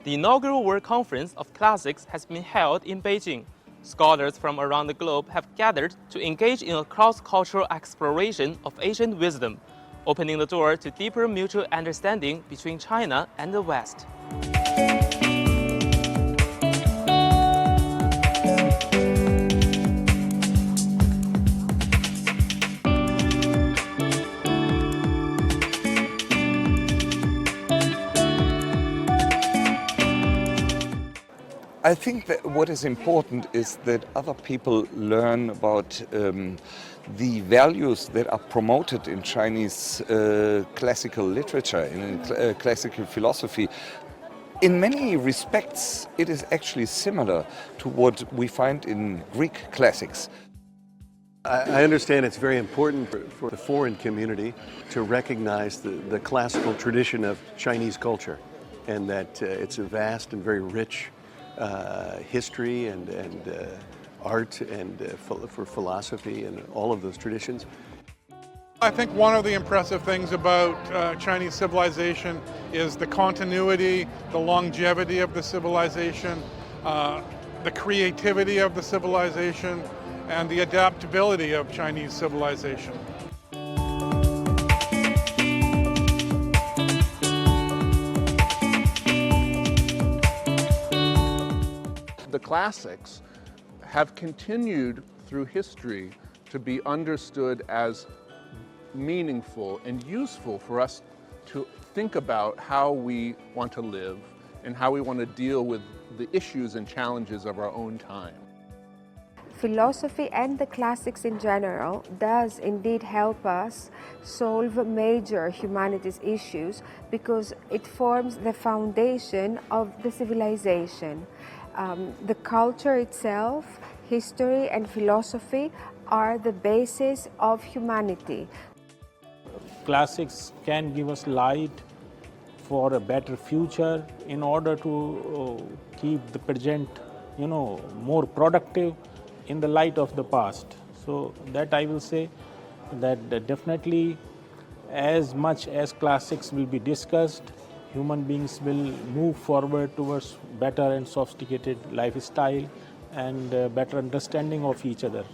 The inaugural World Conference of Classics has been held in Beijing. Scholars from around the globe have gathered to engage in a cross-cultural exploration of ancient wisdom, opening the door to deeper mutual understanding between China and the West. I think that what is important is that other people learn about the values that are promoted in Chinese classical literature, in classical philosophy. In many respects, it is actually similar to what we find in Greek classics. I understand it's very important for the foreign community to recognize the classical tradition of Chinese culture, and that it's a vast and very rich history and art and for philosophy and all of those traditions. I think one of the impressive things about Chinese civilization is the continuity, the longevity of the civilization, the creativity of the civilization, and the adaptability of Chinese civilization. The classics have continued through history to be understood as meaningful and useful for us to think about how we want to live and how we want to deal with the issues and challenges of our own time. Philosophy and the classics in general does indeed help us solve major humanities issues because it forms the foundation of the civilization. The culture itself, history and philosophy are the basis of humanity. Classics can give us light for a better future in order to keep the present, more productive in the light of the past. So that I will say that definitely as much as classics will be discussed, human beings will move forward towards better and sophisticated lifestyle and better understanding of each other.